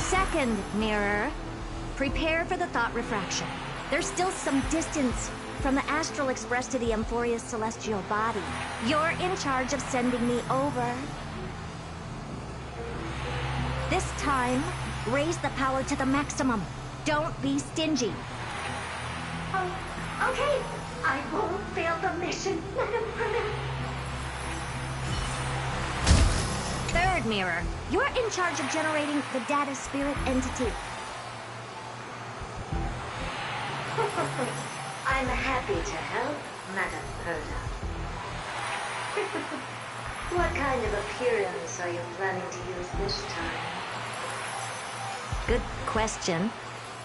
Second mirror, prepare for the thought refraction. There's still some distance from the Astral Express to the Emphoria's celestial body. You're in charge of sending me over. This time, raise the power to the maximum. Don't be stingy. Oh, okay. I won't fail the mission, Madam Herta. Third mirror, you're in charge of generating the data spirit entity. I'm happy to help, Madam Herta. What kind of appearance are you planning to use this time? Good question.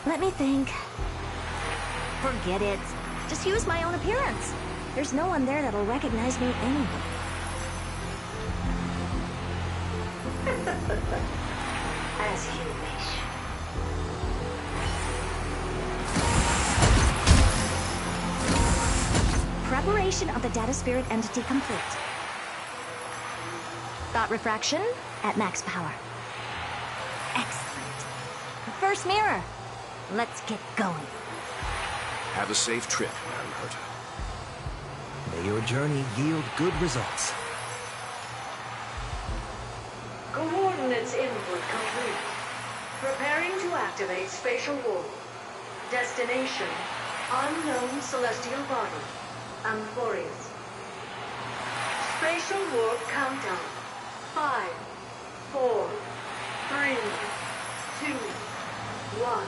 Let me think. Forget it. Just use my own appearance. There's no one there that'll recognize me anyway. As you wish. Preparation of the data spirit entity complete. Thought refraction at max power. Excellent. First mirror. Let's get going. Have a safe trip, Madam Herta. May your journey yield good results. Coordinates input complete. Preparing to activate spatial warp. Destination, unknown celestial body. Amphorius. Spatial warp countdown. 5, 4, 3, 2, 1.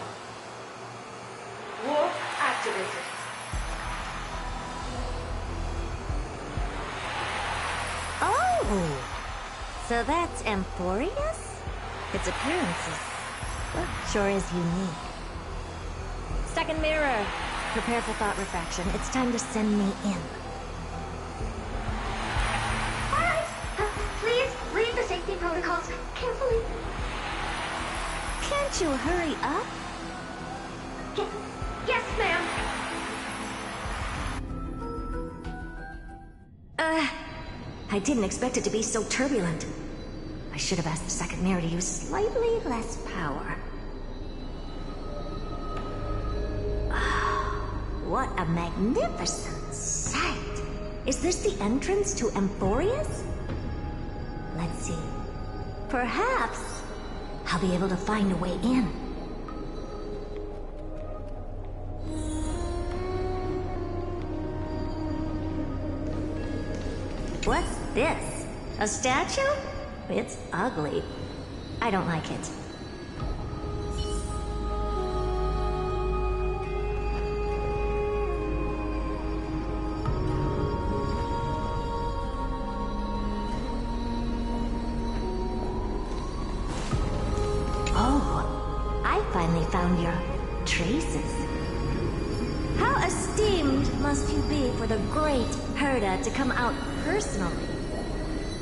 Warp activated. Oh! So that's Emphorius? Its appearance sure is unique. Second mirror. Prepare for thought refraction. It's time to send me in. Alright! Please read the safety protocols carefully. Can't you hurry up? Yes, ma'am! I didn't expect it to be so turbulent. I should have asked the second mirror to use slightly less power. What a magnificent sight! Is this the entrance to Emphorius? Let's see. Perhaps I'll be able to find a way in. What's this? A statue? It's ugly. I don't like it. Oh, I finally found your traces. How esteemed must you be for the great Herta to come out personally?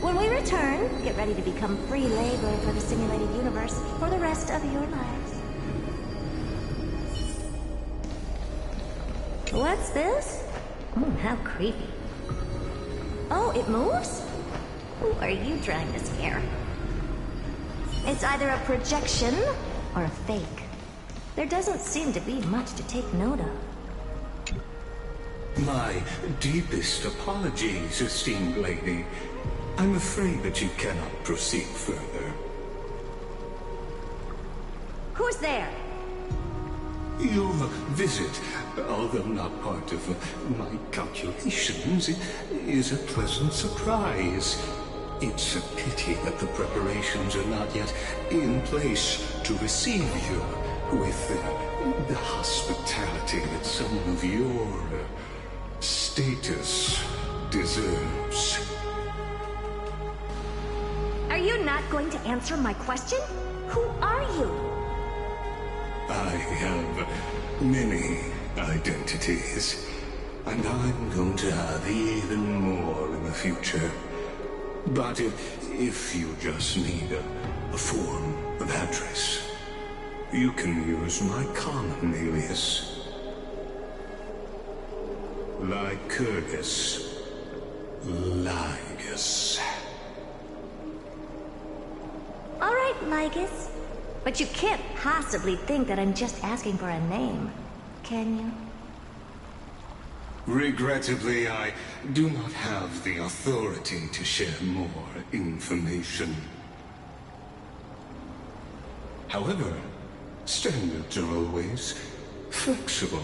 When we return, get ready to become free labor for the simulated universe for the rest of your lives. What's this? How creepy. Oh, it moves? Who are you trying to scare? It's either a projection or a fake. There doesn't seem to be much to take note of. My deepest apologies, esteemed lady. I'm afraid that you cannot proceed further. Who's there? Your visit, although not part of my calculations, is a pleasant surprise. It's a pity that the preparations are not yet in place to receive you with the hospitality that some of your status deserves. Are you not going to answer my question? Who are you? I have many identities, and I'm going to have even more in the future. But if you just need a form of address, you can use my common alias. Lycurgus Lygus. All right, Lygus. But you can't possibly think that I'm just asking for a name, can you? Regrettably, I do not have the authority to share more information. However, standards are always flexible.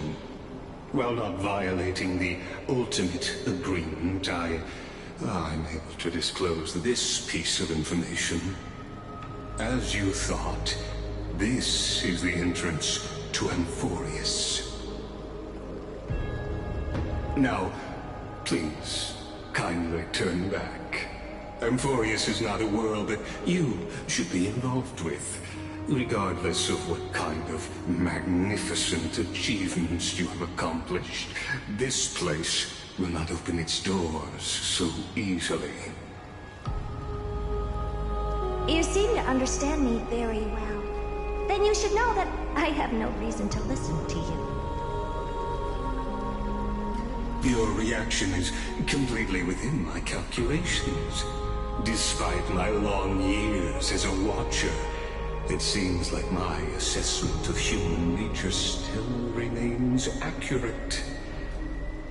While not violating the ultimate agreement, I'm able to disclose this piece of information. As you thought, this is the entrance to Amphorius. Now, please, kindly turn back. Amphorius is not a world that you should be involved with, regardless of what kind of magnificent achievements you have accomplished. This place will not open its doors so easily. You seem to understand me very well. Then you should know that I have no reason to listen to you. Your reaction is completely within my calculations. Despite my long years as a Watcher, it seems like my assessment of human nature still remains accurate.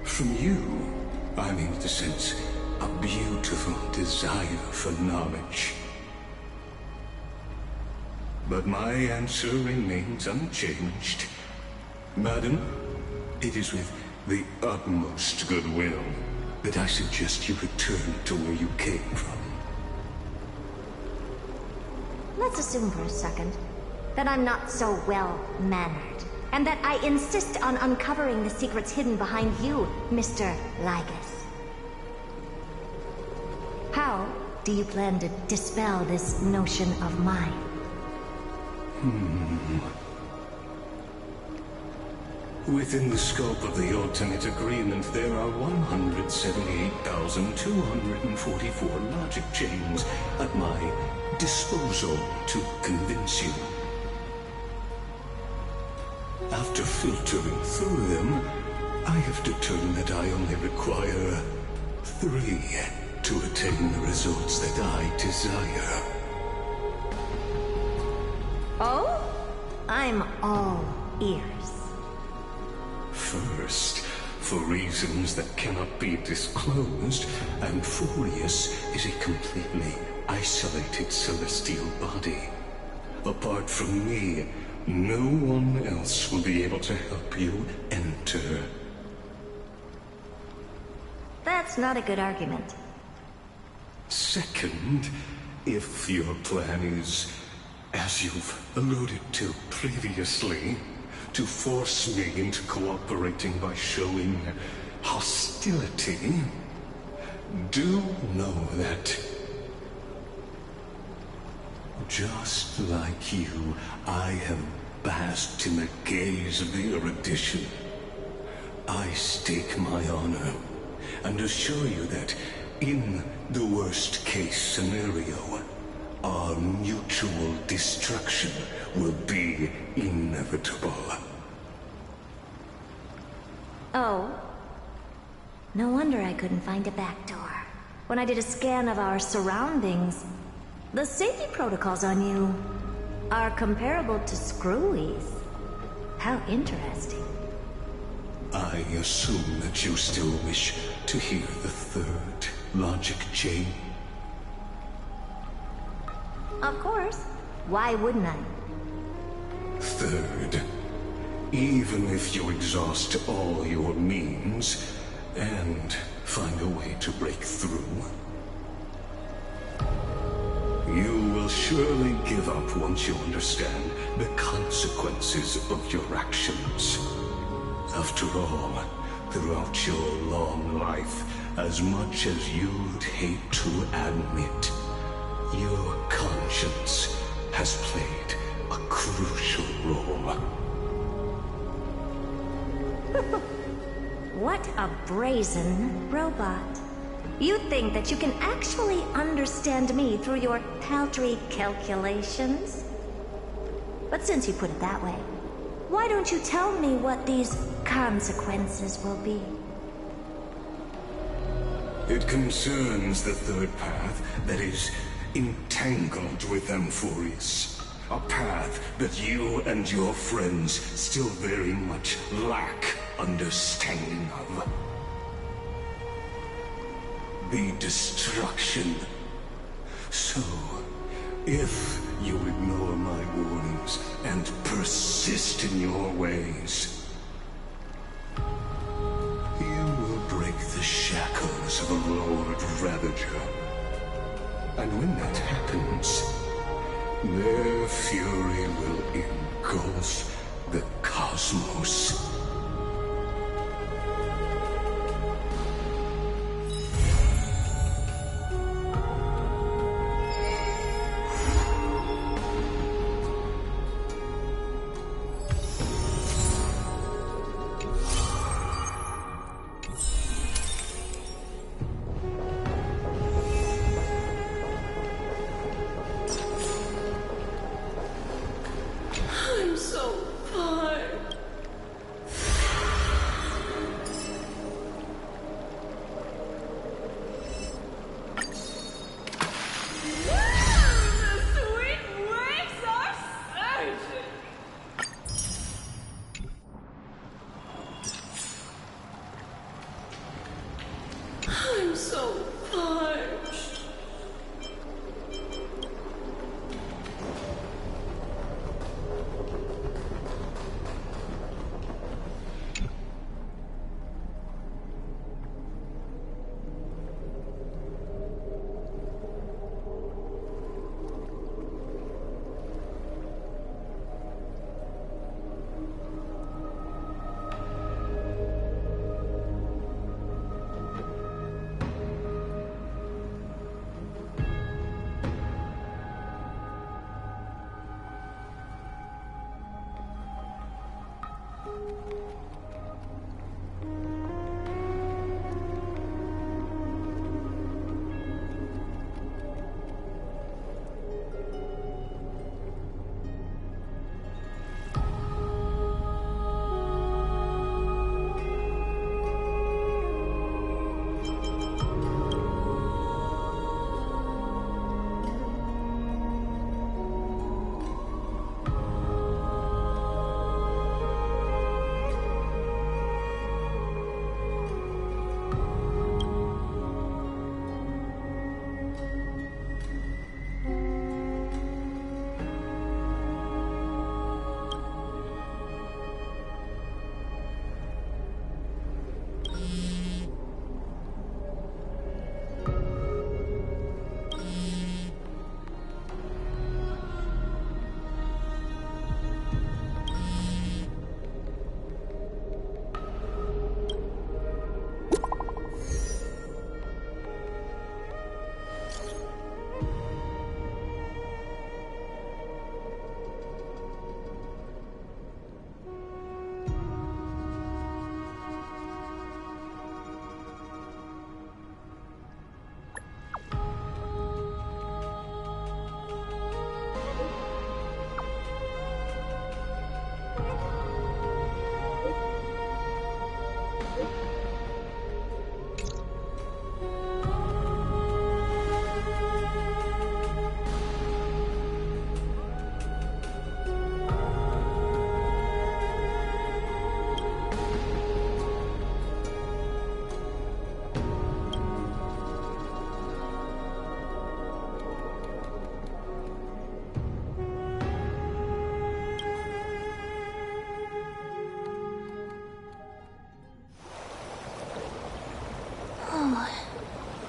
From you, I'm able to sense a beautiful desire for knowledge. But my answer remains unchanged. Madam, it is with the utmost goodwill that I suggest you return to where you came from. Let's assume for a second that I'm not so well-mannered, and that I insist on uncovering the secrets hidden behind you, Mr. Lygus. How do you plan to dispel this notion of mine? Within the scope of the ultimate agreement, there are 178,244 logic chains at my disposal to convince you. After filtering through them, I have determined that I only require 3 to attain the results that I desire. Oh? I'm all ears. First, for reasons that cannot be disclosed, Amphorius is a completely isolated celestial body. Apart from me, no one else will be able to help you enter. That's not a good argument. Second, if your plan is, as you've alluded to previously, to force me into cooperating by showing hostility, do know that, just like you, I have basked in the gaze of the erudition. I stake my honor and assure you that, in the worst-case scenario, our mutual destruction will be inevitable. Oh? No wonder I couldn't find a back door. When I did a scan of our surroundings, the safety protocols on you are comparable to Screwy's. How interesting. I assume that you still wish to hear the third logic chain? Of course. Why wouldn't I? Third, even if you exhaust all your means and find a way to break through, you will surely give up once you understand the consequences of your actions. After all, throughout your long life, as much as you'd hate to admit, your conscience has played a crucial role. What a brazen robot. You think that you can actually understand me through your paltry calculations? But since you put it that way, why don't you tell me what these consequences will be? It concerns the third path that is entangled with Amphorius. A path that you and your friends still very much lack understanding of. The destruction. So, if you ignore my warnings and persist in your ways, you will break the shackles of a Lord Ravager. And when that happens, their fury will engulf the cosmos.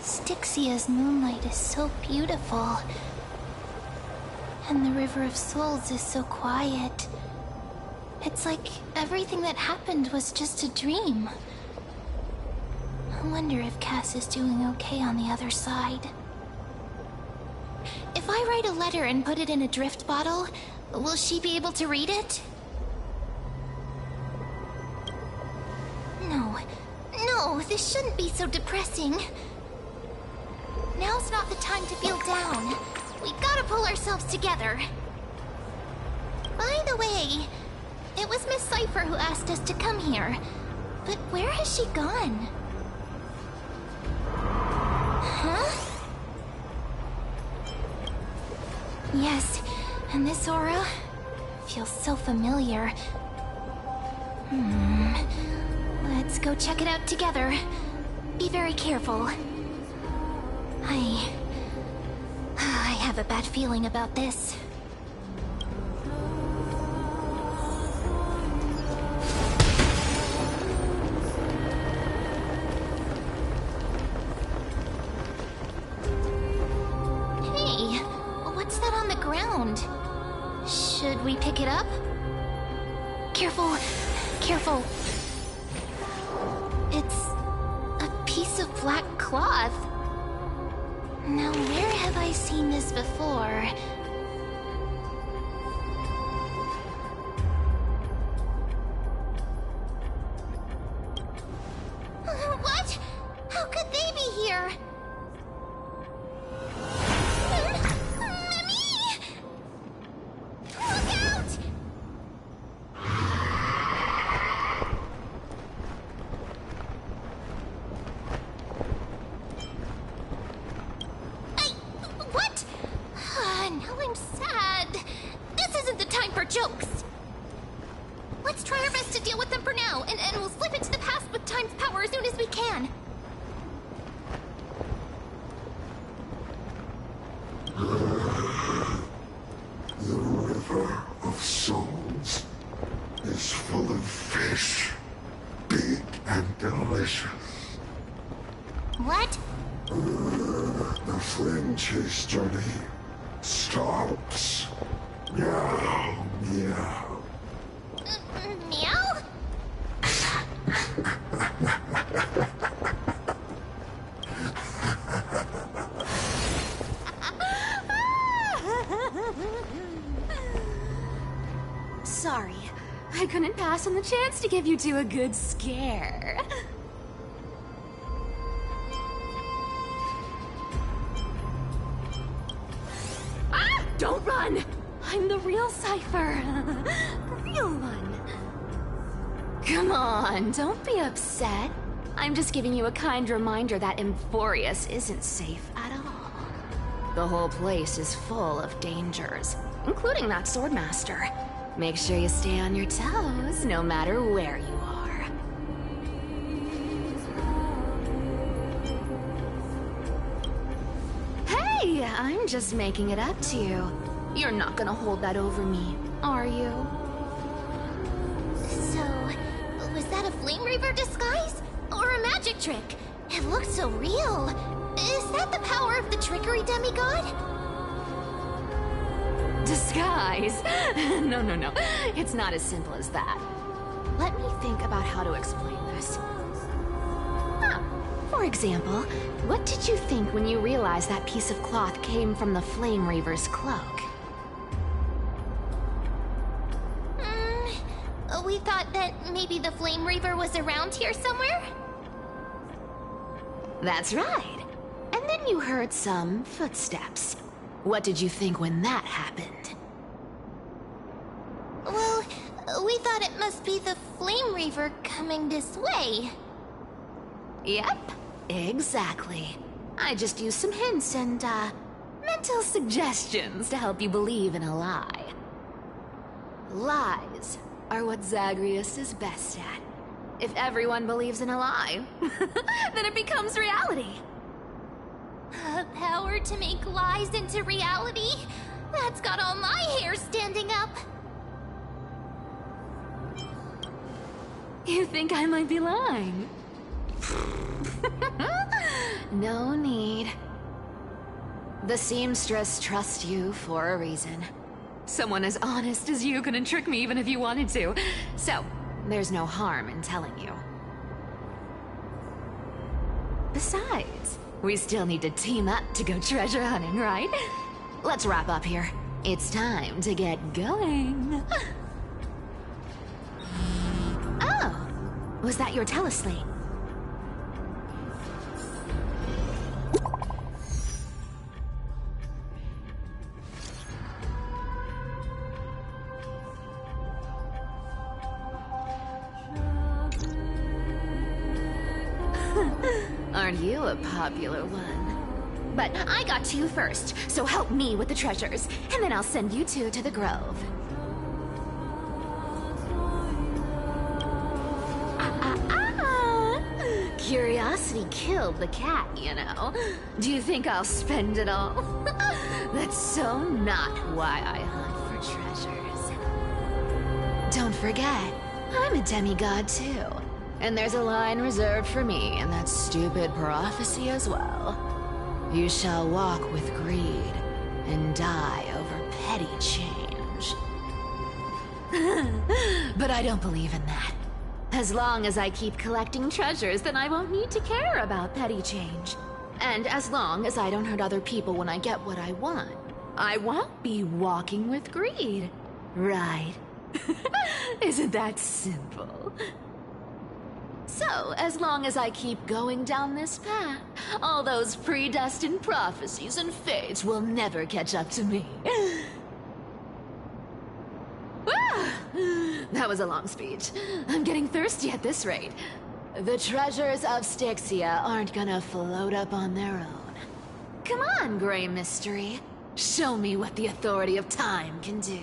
Styxia's moonlight is so beautiful. And the River of Souls is so quiet. It's like everything that happened was just a dream. I wonder if Cass is doing okay on the other side. If I write a letter and put it in a drift bottle, will she be able to read it? No, this shouldn't be so depressing. Now's not the time to feel down. We gotta pull ourselves together. By the way, it was Miss Cypher who asked us to come here. But where has she gone? Huh? Yes, And this aura feels so familiar. Let's go check it out together. Be very careful. I have a bad feeling about this. Hey, what's that on the ground? Should we pick it up? Careful, careful. It's a piece of black cloth. Now, where have I seen this before? What? How could they be here? Mimi! Look out! What? Now I'm sad. This isn't the time for jokes. Let's try our best to deal with them for now, and we'll slip into the past with time's power as soon as we can. The River of Souls is full of fish, big and delicious. What? The flame chase journey stops. Meow, meow. Meow? Sorry, I couldn't pass on the chance to give you two a good scare. Ah! Don't run! I'm the real Cypher. The real one. Come on, don't be upset. I'm just giving you a kind reminder that Emphorius isn't safe at all. The whole place is full of dangers, including that Swordmaster. Make sure you stay on your toes, no matter where you are. Hey, I'm just making it up to you. You're not gonna hold that over me, are you? So, was that a Flame Reaver disguise? Or a magic trick? It looked so real. Is that the power of the trickery demigod? Disguise? No. It's not as simple as that. Let me think about how to explain this. For example, what did you think when you realized that piece of cloth came from the Flame Reaver's cloak? We thought that maybe the Flame Reaver was around here somewhere? That's right. And then you heard some footsteps. What did you think when that happened? Well, we thought it must be the Flame Reaver coming this way. Yep, exactly. I just used some hints and, mental suggestions to help you believe in a lie. Lies are what Zagreus is best at. If everyone believes in a lie, then it becomes reality. A power to make lies into reality? That's got all my hair standing up. You think I might be lying? No need. The seamstress trusts you for a reason. Someone as honest as you couldn't trick me even if you wanted to. So, there's no harm in telling you. Besides, we still need to team up to go treasure hunting, right? Let's wrap up here. It's time to get going. Oh, was that your teleslate? Aren't you a popular one? But I got to you first, so help me with the treasures, and then I'll send you two to the grove. Curiosity killed the cat, you know. Do you think I'll spend it all? That's so not why I hunt for treasures. Don't forget, I'm a demigod too. And there's a line reserved for me in that stupid prophecy as well. You shall walk with greed and die over petty change. But I don't believe in that. As long as I keep collecting treasures, then I won't need to care about petty change. And as long as I don't hurt other people when I get what I want, I won't be walking with greed. Right? Isn't that simple? So, as long as I keep going down this path, all those predestined prophecies and fates will never catch up to me. That was a long speech. I'm getting thirsty at this rate. The treasures of Styxia aren't gonna float up on their own. Come on, Grey Mystery. Show me what the authority of time can do.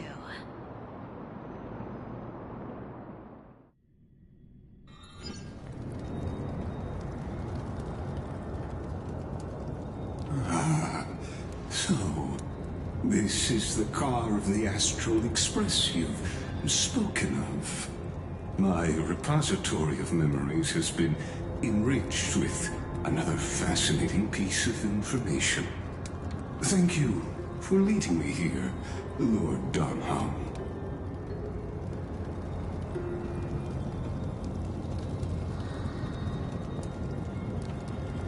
So, this is the car of the Astral Express you've spoken of. My repository of memories has been enriched with another fascinating piece of information. Thank you for leading me here, Lord Darnhelm.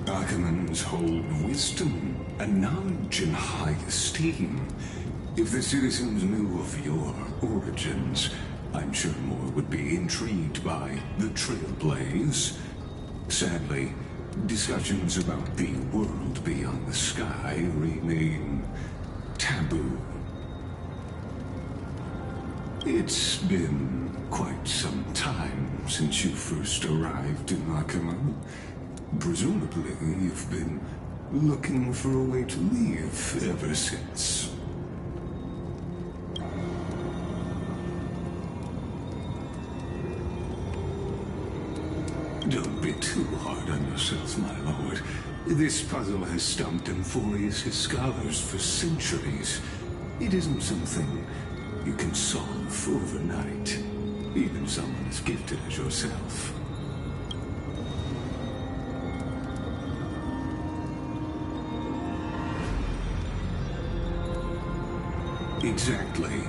Ackermans hold wisdom and knowledge in high esteem. If the citizens knew of your origins, I'm sure more would be intrigued by the Trailblaze. Sadly, discussions about the world beyond the sky remain taboo. It's been quite some time since you first arrived in Ackerman. Presumably, you've been looking for a way to leave ever since. Don't be too hard on yourself, my lord. This puzzle has stumped Amphorius' scholars for centuries. It isn't something you can solve overnight, even someone as gifted as yourself. Exactly.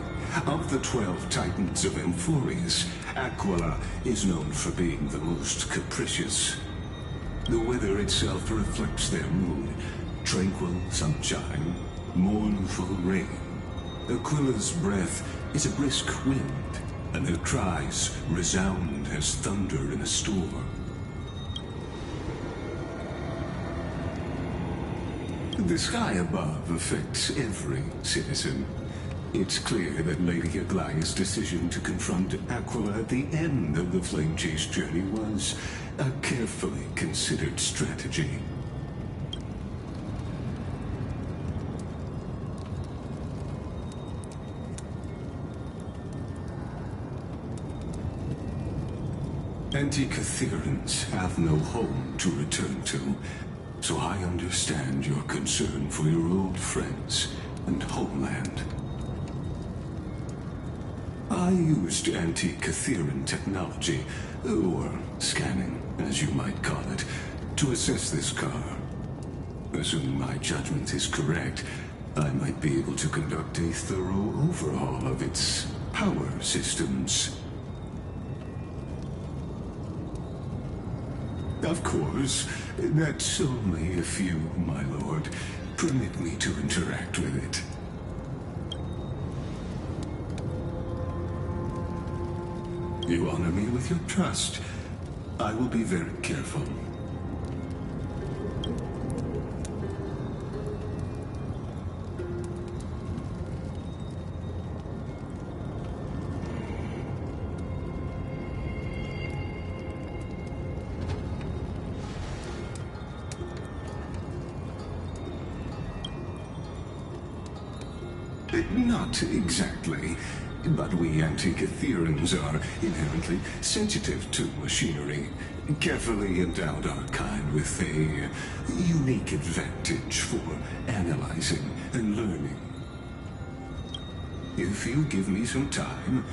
Of the 12 Titans of Amphorius, Aquila is known for being the most capricious. The weather itself reflects their mood. Tranquil sunshine, mournful rain. Aquila's breath is a brisk wind, and her cries resound as thunder in a storm. The sky above affects every citizen. It's clear that Lady Aglaya's decision to confront Aquila at the end of the Flame Chase journey was a carefully considered strategy. Antikytherans have no home to return to, so I understand your concern for your old friends and homeland. I used Antikytheran technology, or scanning, as you might call it, to assess this car. Assuming my judgment is correct, I might be able to conduct a thorough overhaul of its power systems. Of course, that's only if you, my lord, permit me to interact with it. You honor me with your trust. I will be very careful. Not exactly. But we Antikytherians are inherently sensitive to machinery. Carefully endowed our kind with a unique advantage for analyzing and learning. If you give me some time,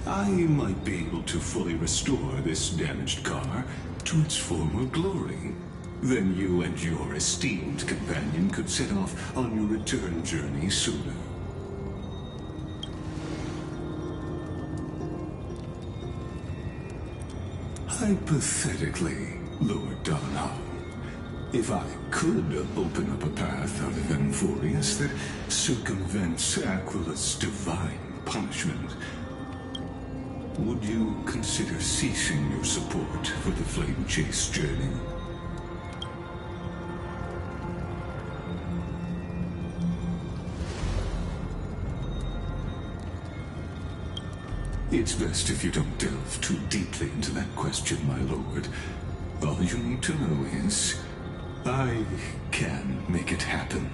I might be able to fully restore this damaged car to its former glory. Then you and your esteemed companion could set off on your return journey sooner. Hypothetically, Lord Donham, if I could open up a path out of Enforius that circumvents Aquila's divine punishment, would you consider ceasing your support for the Flame Chase journey? It's best if you don't delve too deeply into that question, my lord. All you need to know is, I can make it happen.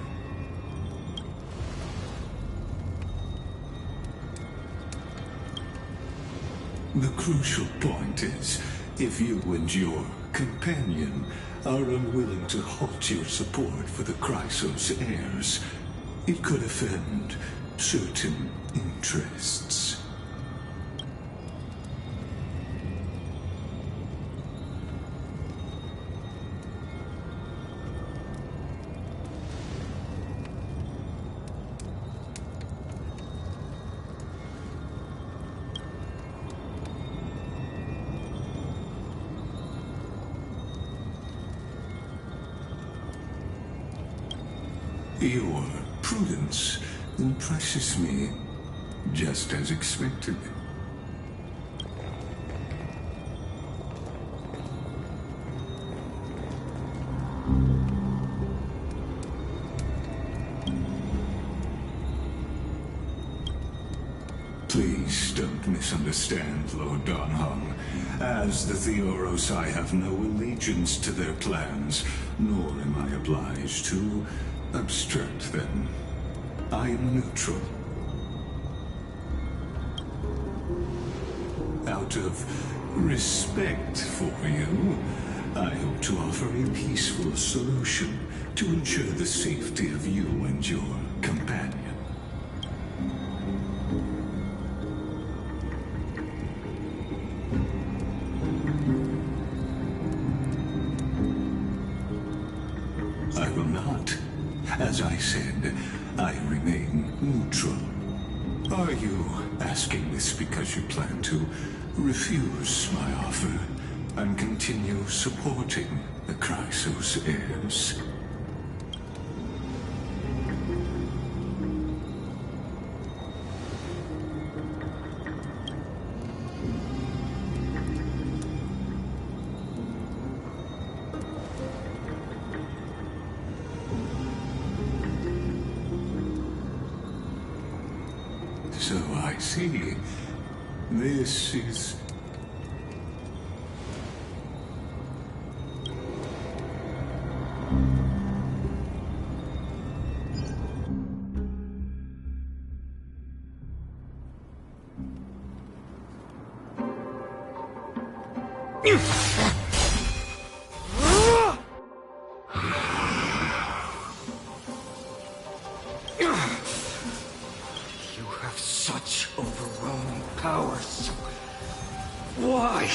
The crucial point is, if you and your companion are unwilling to halt your support for the Chrysos heirs, it could offend certain interests. Your prudence impresses me, just as expected. Please don't misunderstand, Lord Donham. As the Theoros, I have no allegiance to their plans, nor am I obliged to obstruct them. I am neutral. Out of respect for you, I hope to offer a peaceful solution to ensure the safety of you and your companion. I will not. As I said, I remain neutral. Are you asking this because you plan to refuse my offer and continue supporting the Chrysos heirs? So I see. This is... Such overwhelming powers. Why?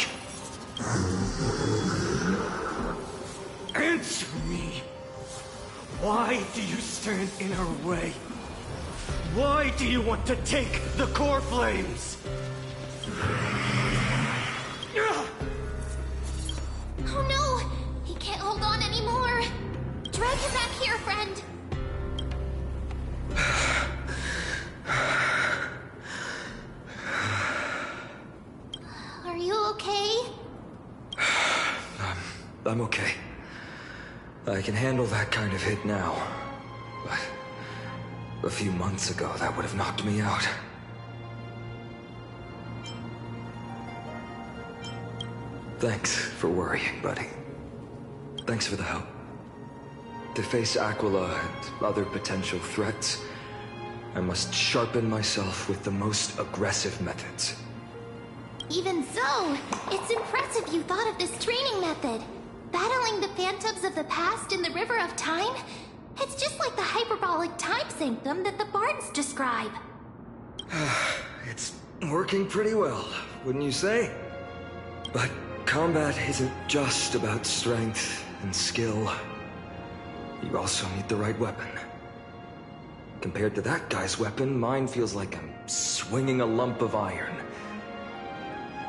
Answer me. Why do you stand in our way? Why do you want to take the core flames? Oh no! He can't hold on anymore! Drag him back here, friend! Are you okay? I'm okay. I can handle that kind of hit now. But a few months ago, that would have knocked me out. Thanks for worrying, buddy. Thanks for the help. To face Aquila and other potential threats, I must sharpen myself with the most aggressive methods. Even so, it's impressive you thought of this training method. Battling the phantoms of the past in the River of Time? It's just like the hyperbolic time sanctum that the bards describe. It's working pretty well, wouldn't you say? But combat isn't just about strength and skill. You also need the right weapon. Compared to that guy's weapon, mine feels like I'm swinging a lump of iron.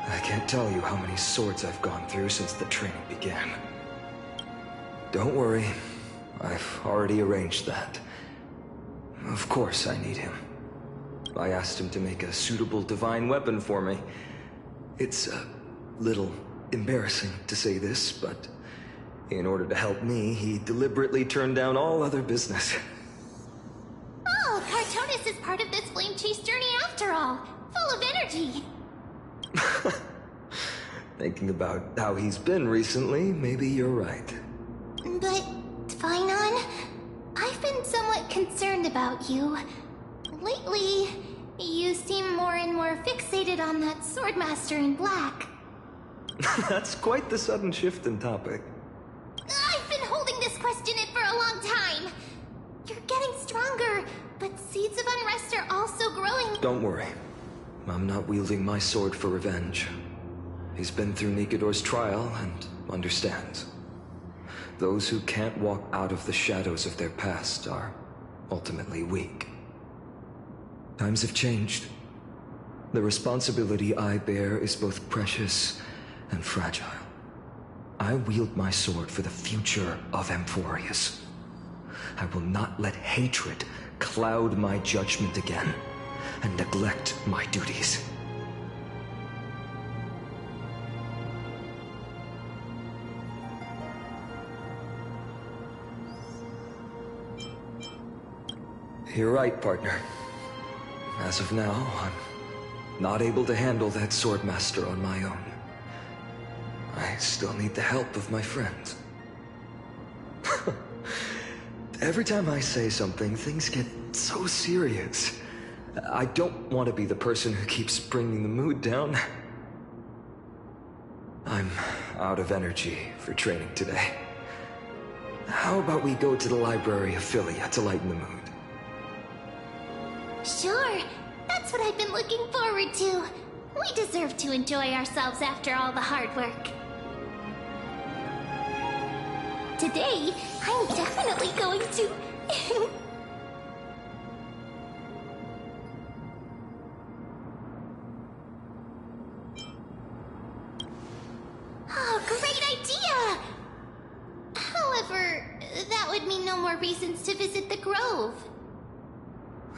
I can't tell you how many swords I've gone through since the training began. Don't worry, I've already arranged that. Of course I need him. I asked him to make a suitable divine weapon for me. It's a little embarrassing to say this, but in order to help me, he deliberately turned down all other business. Oh, Cartonis is part of this flame chase journey after all. Full of energy. Thinking about how he's been recently, maybe you're right. But, Phainon, I've been somewhat concerned about you. Lately, you seem more and more fixated on that Swordmaster in black. That's quite the sudden shift in topic. I've been holding this question in for a long time. You're getting stronger, but seeds of unrest are also growing. Don't worry. I'm not wielding my sword for revenge. He's been through Nikodor's trial and understands. Those who can't walk out of the shadows of their past are ultimately weak. Times have changed. The responsibility I bear is both precious and fragile. I wield my sword for the future of Amphorius. I will not let hatred cloud my judgment again and neglect my duties. You're right, partner. As of now, I'm not able to handle that Swordmaster on my own. I still need the help of my friends. Every time I say something, things get so serious. I don't want to be the person who keeps bringing the mood down. I'm out of energy for training today. How about we go to the Library of Philia to lighten the mood? Sure, that's what I've been looking forward to. We deserve to enjoy ourselves after all the hard work. Today, I'm definitely going to... Oh, great idea! However, that would mean no more reasons to visit the Grove.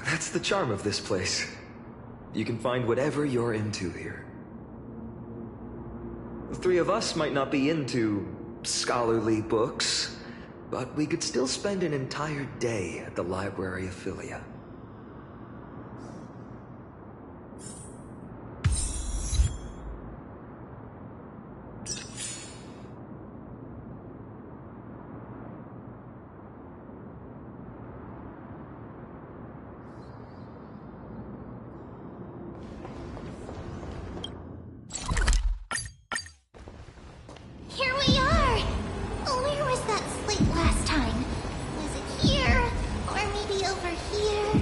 That's the charm of this place. You can find whatever you're into here. The three of us might not be into scholarly books, but we could still spend an entire day at the Library of Philia. Here we are! Where was that slate last time? Was it here? Or maybe over here?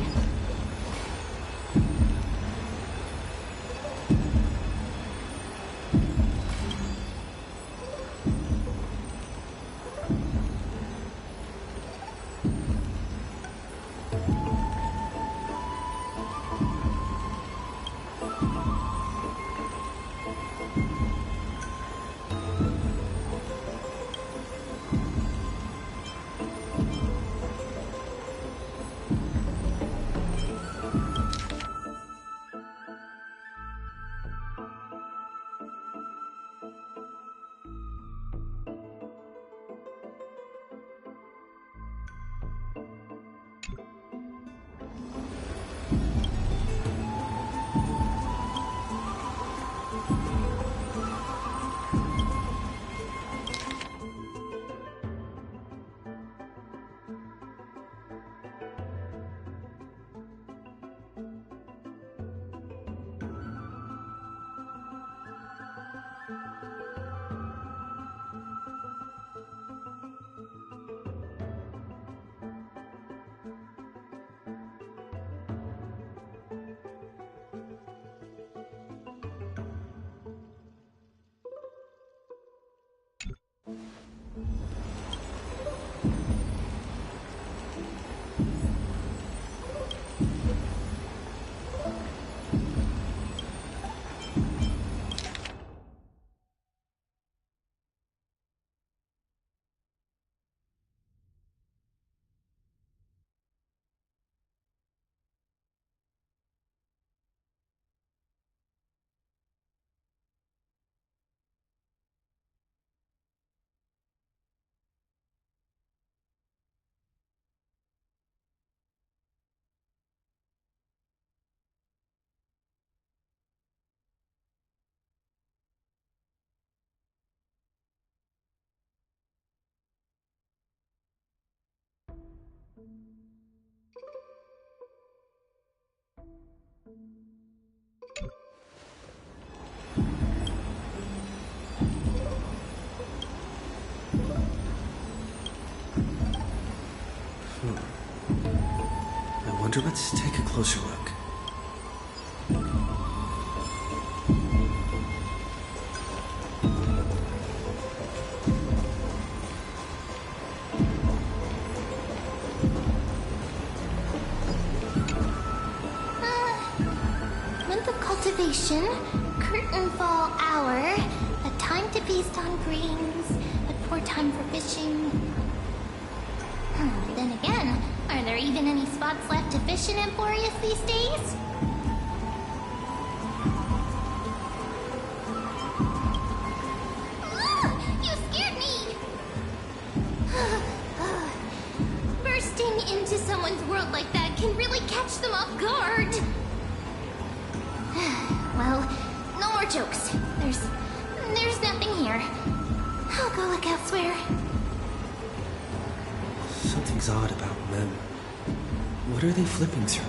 I wonder, let's take a closer look. Month of cultivation, curtain fall hour, a time to feast on grains, a poor time for fishing. Then again, are there even any spots left to fish in Emporius these days? You scared me! Bursting into someone's world like that can really catch them off guard. Well, no more jokes. There's nothing here. I'll go look elsewhere. Something's odd about Mem. What are they flipping through?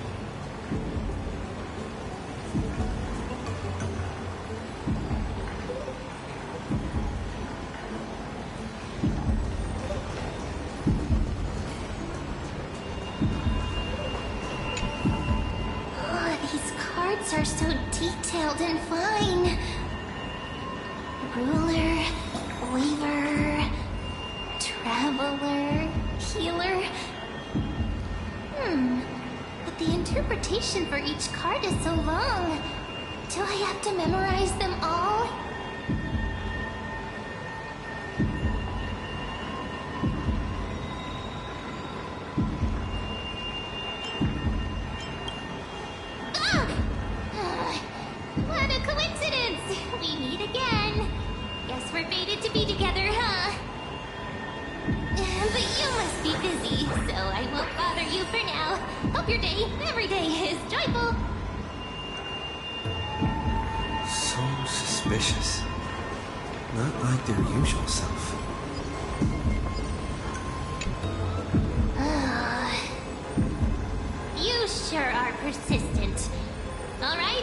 Oh, these cards are so detailed and fine. Ruler, weaver, traveler, healer. But the interpretation for each card is so long. Do I have to memorize them all? What a coincidence! We meet again. Guess we're fated to be together, huh? But you must be busy, so I won't bother you for now. Hope your day, every day, is joyful. So suspicious. Not like their usual self. You sure are persistent. All right.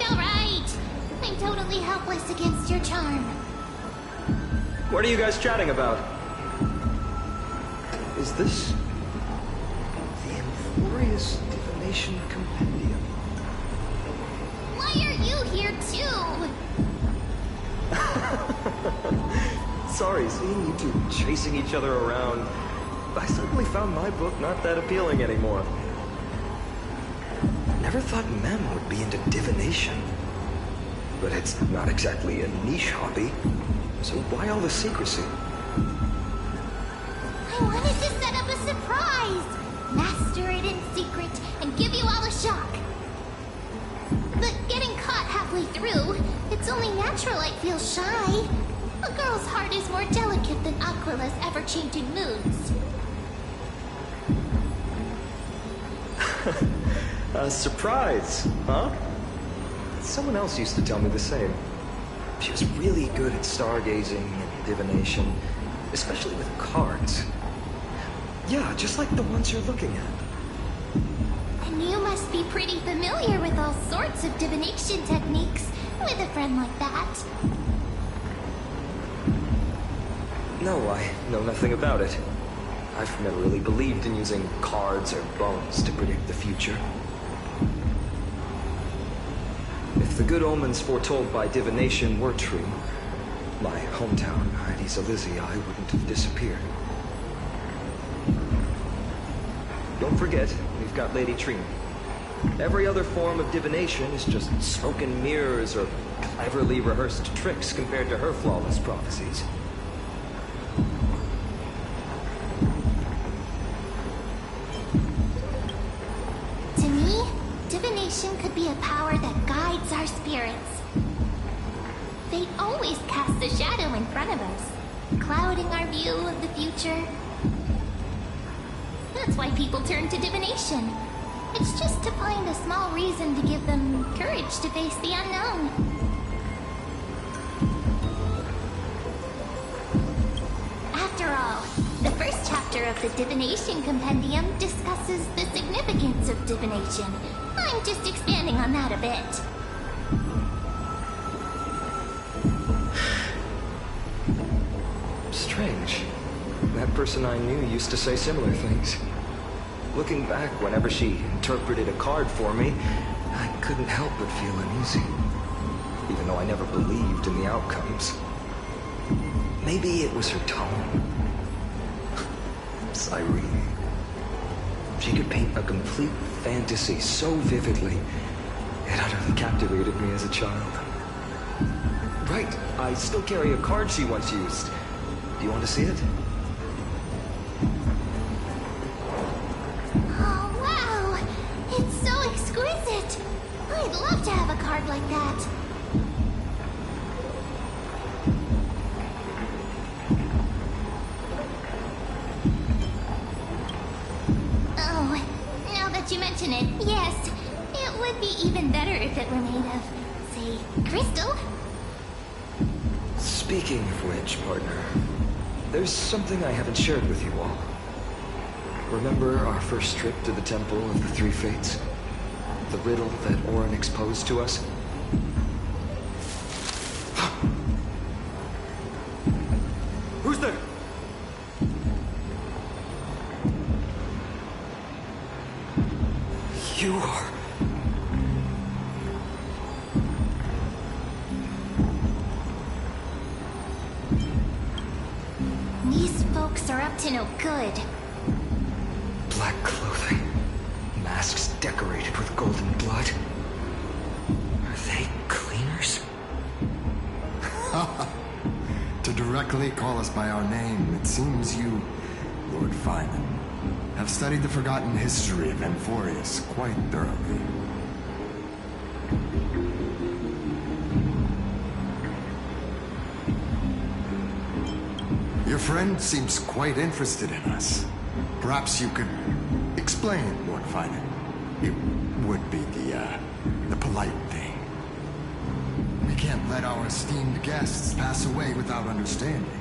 I'm totally helpless against your charm. What are you guys chatting about? Is this the Emporius Divination Compendium? Why are you here too? Sorry, seeing you two chasing each other around. I suddenly found my book not that appealing anymore. Never thought Mem would be into divination. But it's not exactly a niche hobby. So why all the secrecy? I wanted to set up a surprise! Master it in secret and give you all a shock. But getting caught halfway through, it's only natural I'd feel shy. A girl's heart is more delicate than Aquila's ever-changing moods. A surprise, huh? Someone else used to tell me the same. She was really good at stargazing and divination, especially with cards. Yeah, just like the ones you're looking at. And you must be pretty familiar with all sorts of divination techniques with a friend like that. No, I know nothing about it. I've never really believed in using cards or bones to predict the future. If the good omens foretold by divination were true, my hometown, Hydes Elysiae, wouldn't have disappeared. Don't forget, we've got Lady Trini. Every other form of divination is just smoke and mirrors or cleverly rehearsed tricks compared to her flawless prophecies. To me, divination could be a power that guides our spirits. Fate always casts a shadow in front of us, clouding our view of the future. That's why people turn to divination. It's just to find a small reason to give them courage to face the unknown. After all, the first chapter of the Divination Compendium discusses the significance of divination. I'm just expanding on that a bit. Strange. That person I knew used to say similar things. Looking back, whenever she interpreted a card for me, I couldn't help but feel uneasy. Even though I never believed in the outcomes. Maybe it was her tone. Cyrene. She could paint a complete fantasy so vividly, it utterly captivated me as a child. Right, I still carry a card she once used. Do you want to see it? Oh, wow! It's so exquisite! I'd love to have a card like that. Oh, now that you mention it, yes. It would be even better if it were made of, say, crystal. Speaking of which, partner, there's something I haven't shared with you all. Remember our first trip to the Temple of the Three Fates? The riddle that Auron exposed to us? Who's there? You are... These folks are up to no good. Black clothing. Masks decorated with golden blood. Are they cleaners? To directly call us by our name, it seems you, Lord Finan, have studied the forgotten history of Amphorius quite thoroughly. Your friend seems quite interested in us. Perhaps you could explain, Lord Finan. It would be the polite thing. We can't let our esteemed guests pass away without understanding.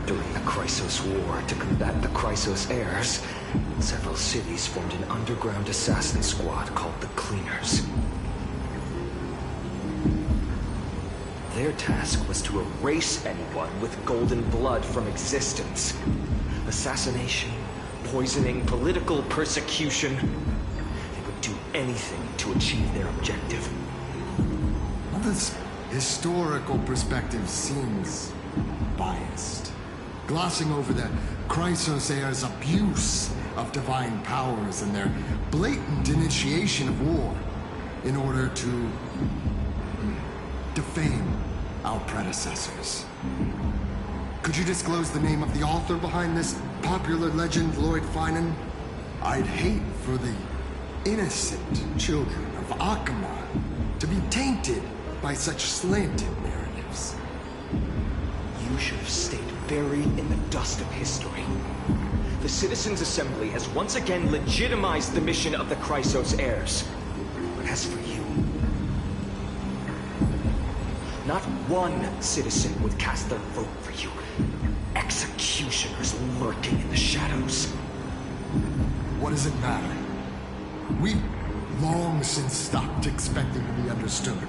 During the Chrysos War, to combat the Chrysos heirs, several cities formed an underground assassin squad called the Cleaners. Their task was to erase anyone with golden blood from existence. Assassination, poisoning, political persecution. They would do anything to achieve their objective. Well, this historical perspective seems biased. Glossing over the Chrysos heirs' abuse of divine powers and their blatant initiation of war in order to defame our predecessors. Could you disclose the name of the author behind this popular legend, Lord Finan? I'd hate for the innocent children of Akamar to be tainted by such slanted narratives. You should have stayed buried in the dust of history. The Citizens' Assembly has once again legitimized the mission of the Chrysos heirs. But as for you, not one citizen would cast their vote for you. Executioners lurking in the shadows. What does it matter? We've long since stopped expecting to be understood.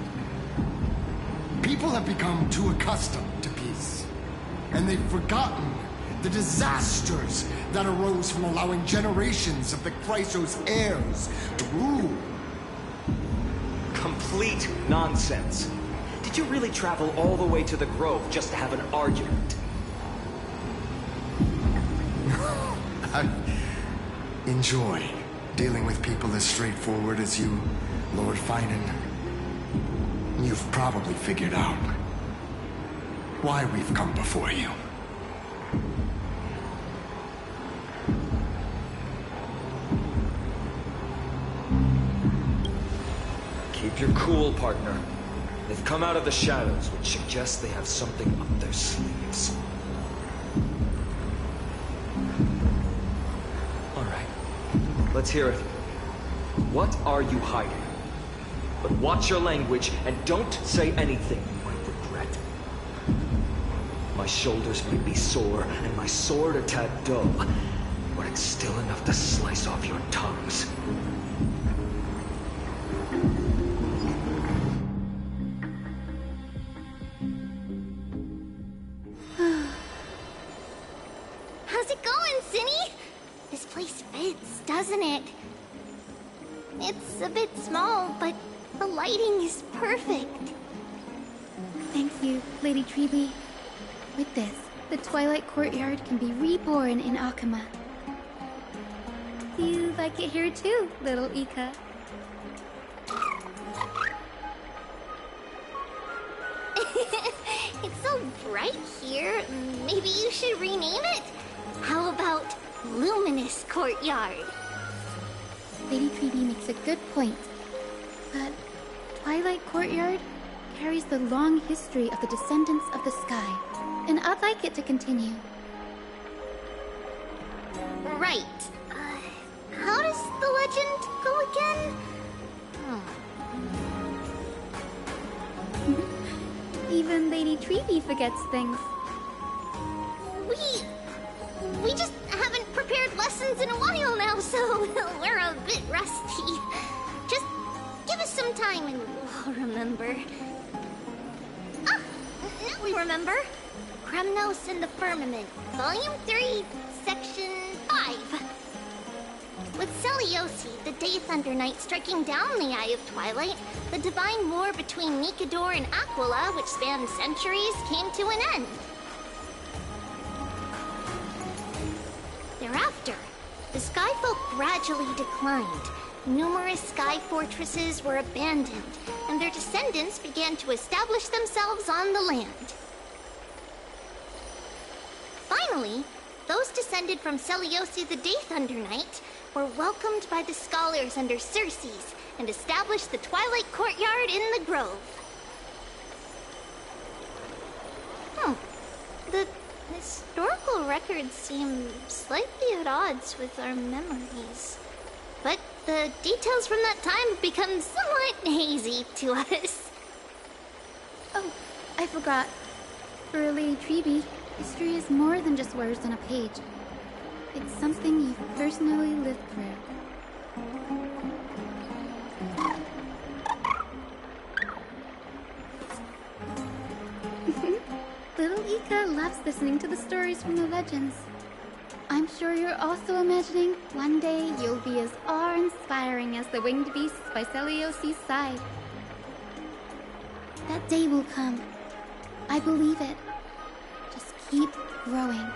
People have become too accustomed to peace, and they've forgotten the disasters that arose from allowing generations of the Chrysos heirs to rule. Complete nonsense. Did Did you really travel all the way to the Grove just to have an argument? I enjoy dealing with people as straightforward as you, Lord Finan. You've probably figured out why we've come before you. Keep your cool, partner. They've come out of the shadows, which suggests they have something up their sleeves. All right, let's hear it. What are you hiding? But watch your language and don't say anything you might regret. My shoulders might be sore and my sword a tad dull, but it's still enough to slice off your tongues. How's it going, Cinny? This place fits, doesn't it? It's a bit small, but the lighting is perfect. Thank you, Lady Treby. With this, the Twilight Courtyard can be reborn in Akama. You like it here too, little Ika? It's so bright here. Maybe you should rename it? How about Luminous Courtyard? Lady Treby makes a good point. But Twilight Courtyard carries the long history of the descendants of the sky, and I'd like it to continue. Right. How does the legend go again? Even Lady Treby forgets things. We just haven't prepared lessons in a while now, so we're a bit rusty. Just give us some time and we'll remember. Ah! Now we remember. Kremnos and the Firmament, Volume 3, Section 5. With Seliosi, the Day Thunder Knight, striking down the Eye of Twilight, the divine war between Nikador and Aquila, which spanned centuries, came to an end. Thereafter, the Skyfolk gradually declined. Numerous sky fortresses were abandoned, and their descendants began to establish themselves on the land. Finally, those descended from Seliosi the Day Thunder Knight were welcomed by the scholars under Circes and established the Twilight Courtyard in the Grove. The historical records seem slightly at odds with our memories. But the details from that time have become somewhat hazy to us. Oh, I forgot. For Lady Treby, history is more than just words on a page. It's something you've personally lived through. Little Ika loves listening to the stories from the legends. I'm sure you're also imagining one day you'll be as awe-inspiring as the winged beasts by Seliosi's side. That day will come. I believe it. Just keep growing.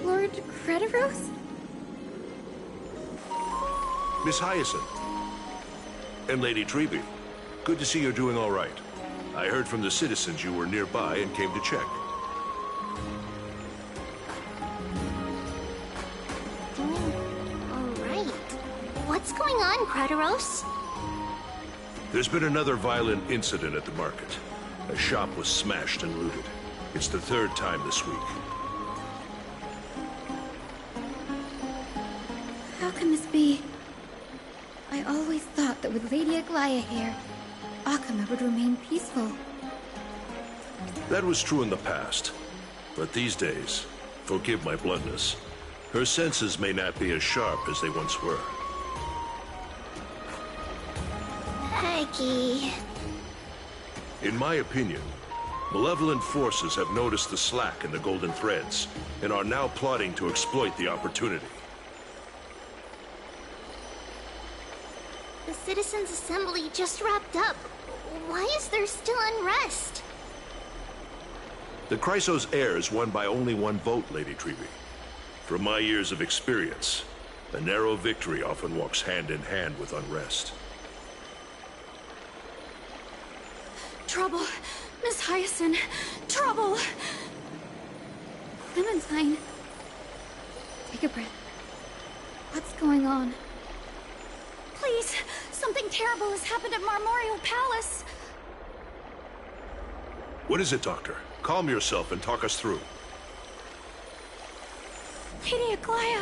Lord Crediros? Miss Hyacinth. And Lady Treby. Good to see you're doing all right. I heard from the citizens you were nearby and came to check. Doing all right. What's going on, Crediros? There's been another violent incident at the market. A shop was smashed and looted. It's the third time this week. How can this be? I always thought that with Lady Aglaya here, Akama would remain peaceful. That was true in the past. But these days, forgive my bluntness, her senses may not be as sharp as they once were. Peggy. In my opinion, malevolent forces have noticed the slack in the Golden Threads and are now plotting to exploit the opportunity. The Citizens' Assembly just wrapped up. Why is there still unrest? The Chrysos heirs won by only one vote, Lady Treby. From my years of experience, a narrow victory often walks hand in hand with unrest. Trouble. Miss Hyacinth. Trouble. Clementine. Take a breath. What's going on? Please, something terrible has happened at Marmorial Palace. What is it, Doctor? Calm yourself and talk us through. Lady Aglaya.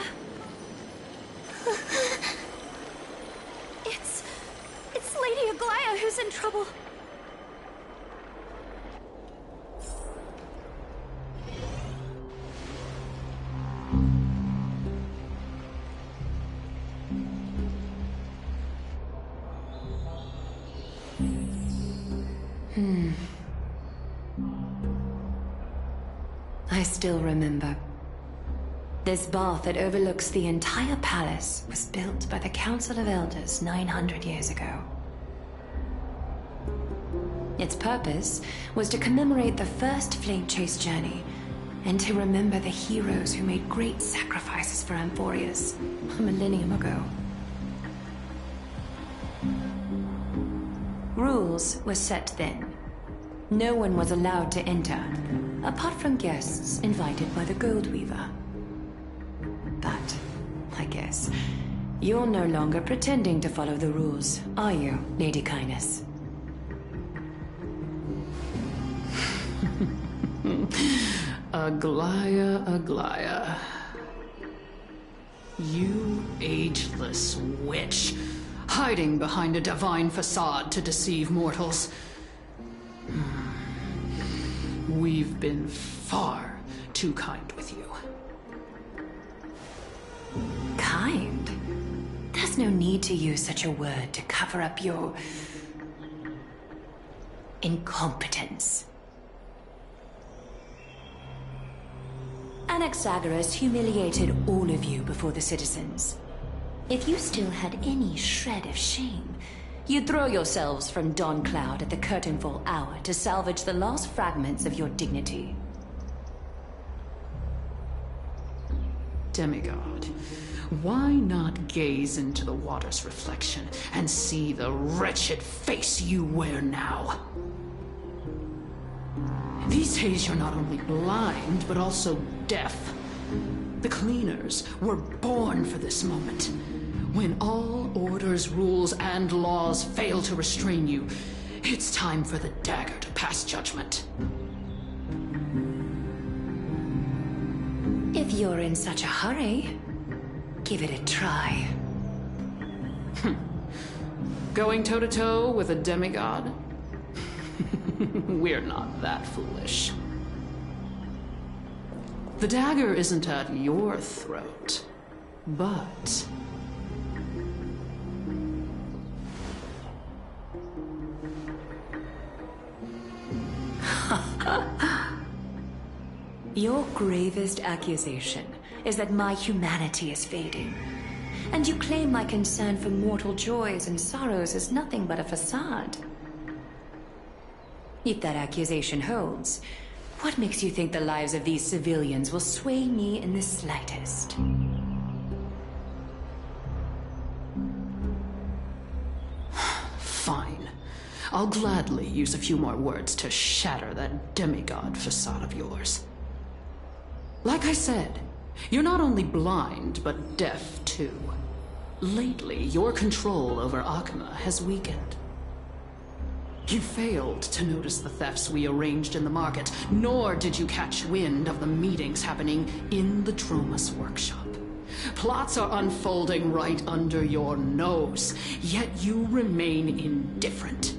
It's Lady Aglaya who's in trouble. I still remember. This bath that overlooks the entire palace was built by the Council of Elders 900 years ago. Its purpose was to commemorate the first Flame Chase journey, and to remember the heroes who made great sacrifices for Amphorius a millennium ago. Rules were set then. No one was allowed to enter, apart from guests invited by the Goldweaver. But, I guess, you're no longer pretending to follow the rules, are you, Lady Kindness? Aglaya, Aglaya. You ageless witch, hiding behind a divine facade to deceive mortals. We've been far too kind with you. Kind? There's no need to use such a word to cover up your incompetence. Anaxagoras humiliated all of you before the citizens. If you still had any shred of shame, you'd throw yourselves from Dawn Cloud at the curtainfall hour to salvage the last fragments of your dignity. Demigod, why not gaze into the water's reflection and see the wretched face you wear now? These days you're not only blind, but also deaf. The Cleaners were born for this moment. When all orders, rules, and laws fail to restrain you, it's time for the dagger to pass judgment. If you're in such a hurry, give it a try. Going toe-to-toe with a demigod? We're not that foolish. The dagger isn't at your throat, but... Your gravest accusation is that my humanity is fading. And you claim my concern for mortal joys and sorrows is nothing but a facade. If that accusation holds, what makes you think the lives of these civilians will sway me in the slightest? Fine. I'll gladly use a few more words to shatter that demigod facade of yours. Like I said, you're not only blind, but deaf too. Lately, your control over Akama has weakened. You failed to notice the thefts we arranged in the market, nor did you catch wind of the meetings happening in the Dromus workshop. Plots are unfolding right under your nose, yet you remain indifferent.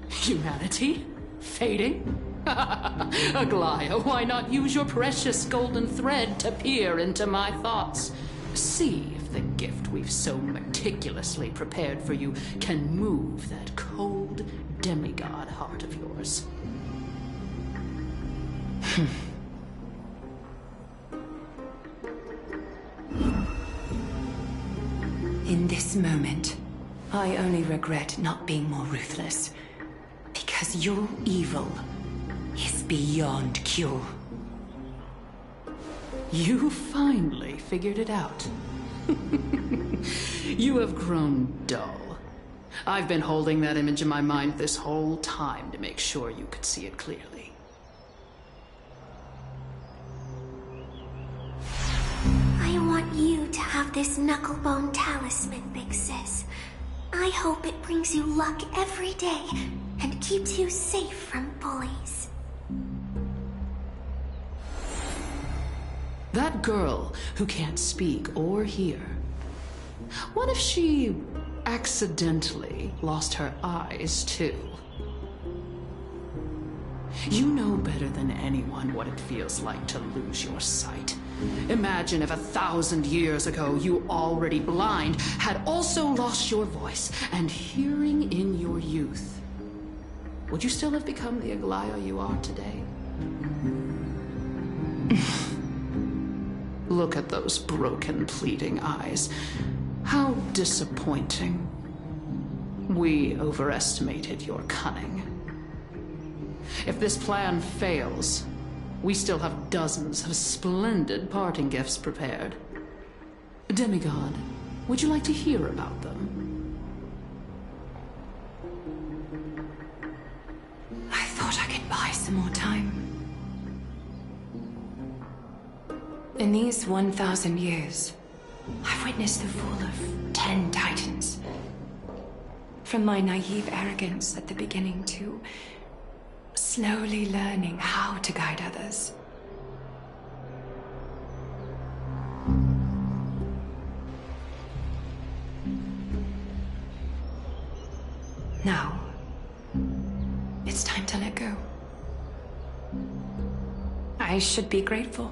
Humanity? Fading? Aglaya, why not use your precious golden thread to peer into my thoughts? See if the gift we've so meticulously prepared for you can move that cold demigod heart of yours. In this moment, I only regret not being more ruthless. Because your evil is beyond cure. You finally figured it out. You have grown dull. I've been holding that image in my mind this whole time to make sure you could see it clearly. I want you to have this knucklebone talisman, Big Sis. I hope it brings you luck every day and keeps you safe from bullies. That girl who can't speak or hear. What if she accidentally lost her eyes, too? You know better than anyone what it feels like to lose your sight. Imagine if 1,000 years ago you, already blind, had also lost your voice and hearing in your youth. Would you still have become the Aglaya you are today? Look at those broken, pleading eyes. How disappointing. We overestimated your cunning. If this plan fails, we still have dozens of splendid parting gifts prepared. Demigod, would you like to hear about them? I thought I could buy some more time. In these 1,000 years, I've witnessed the fall of 10 titans. From my naive arrogance at the beginning to slowly learning how to guide others. Now, it's time to let go. I should be grateful.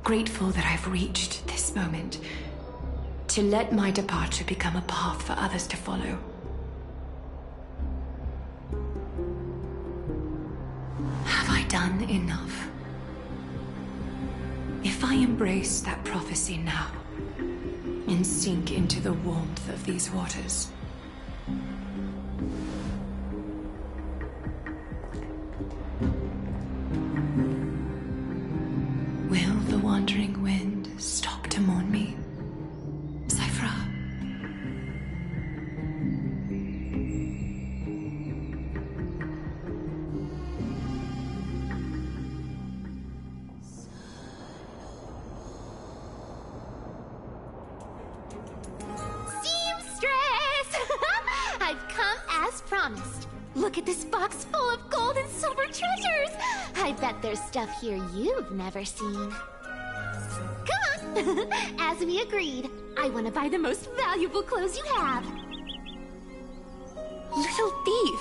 Grateful that I've reached this moment. To let my departure become a path for others to follow. Have I done enough? If I embrace that prophecy now, and sink into the warmth of these waters, will the wandering wind stop to mourn me? Cyphra? Seamstress! I've come as promised. Look at this box full of gold and silver treasures! I bet there's stuff here you've never seen. Come on! As we agreed, I want to buy the most valuable clothes you have. Little thief!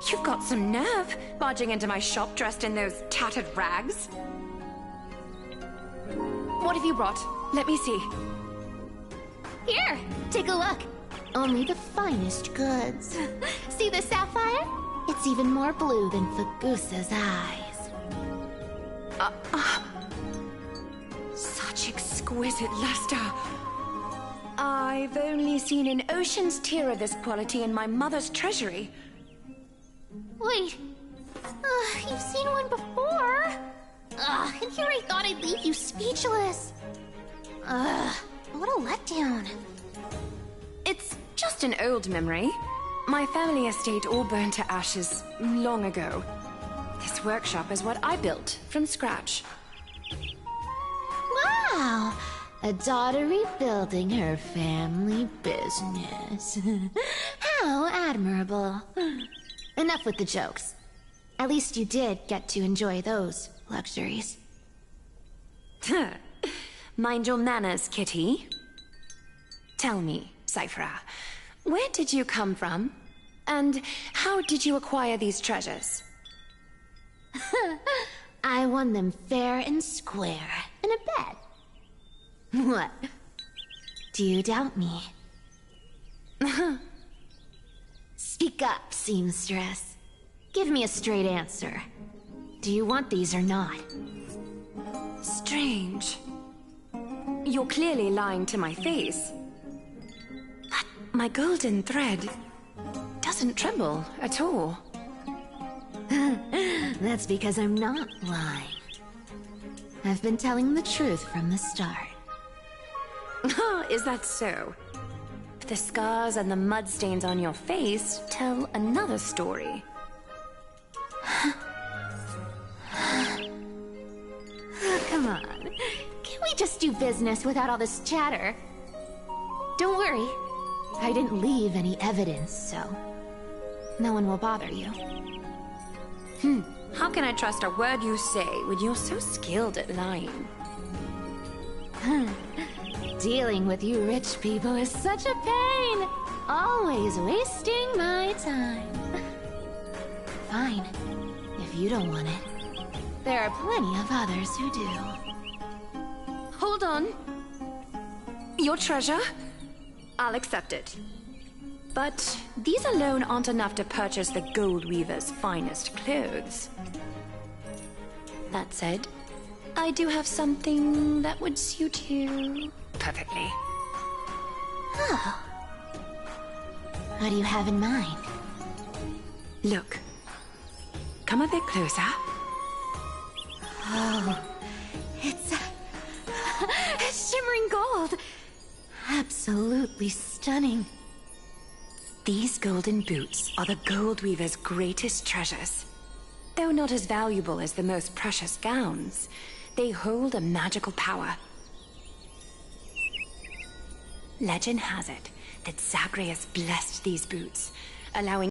You've got some nerve, barging into my shop dressed in those tattered rags. What have you brought? Let me see. Here, take a look. Only the finest goods. See the sapphire? It's even more blue than Fagusa's eyes. Such exquisite luster. I've only seen an ocean's tear of this quality in my mother's treasury. Wait, you've seen one before. And here I thought I'd leave you speechless. What a letdown. It's just an old memory. My family estate all burned to ashes long ago. This workshop is what I built from scratch. Wow, a daughter rebuilding her family business. How admirable. Enough with the jokes. At least you did get to enjoy those luxuries. Mind your manners, Kitty. Tell me, Cyphra, where did you come from? And how did you acquire these treasures? I won them fair and square in a bet. What? Do you doubt me? Speak up, seamstress. Give me a straight answer. Do you want these or not? Strange. You're clearly lying to my face. My golden thread doesn't tremble at all. That's because I'm not lying. I've been telling the truth from the start. Is that so? The scars and the mud stains on your face tell another story. Come on. Can we just do business without all this chatter? Don't worry. I didn't leave any evidence, so no one will bother you. How can I trust a word you say when you're so skilled at lying? Dealing with you rich people is such a pain. Always wasting my time. Fine. If you don't want it, there are plenty of others who do. Hold on. Your treasure? I'll accept it. But these alone aren't enough to purchase the Gold Weaver's finest clothes. That said, I do have something that would suit you perfectly. Oh. What do you have in mind? Look. Come a bit closer. Oh, it's shimmering gold. Absolutely stunning. These golden boots are the Gold Weaver's greatest treasures. Though not as valuable as the most precious gowns, they hold a magical power. Legend has it that Zagreus blessed these boots, allowing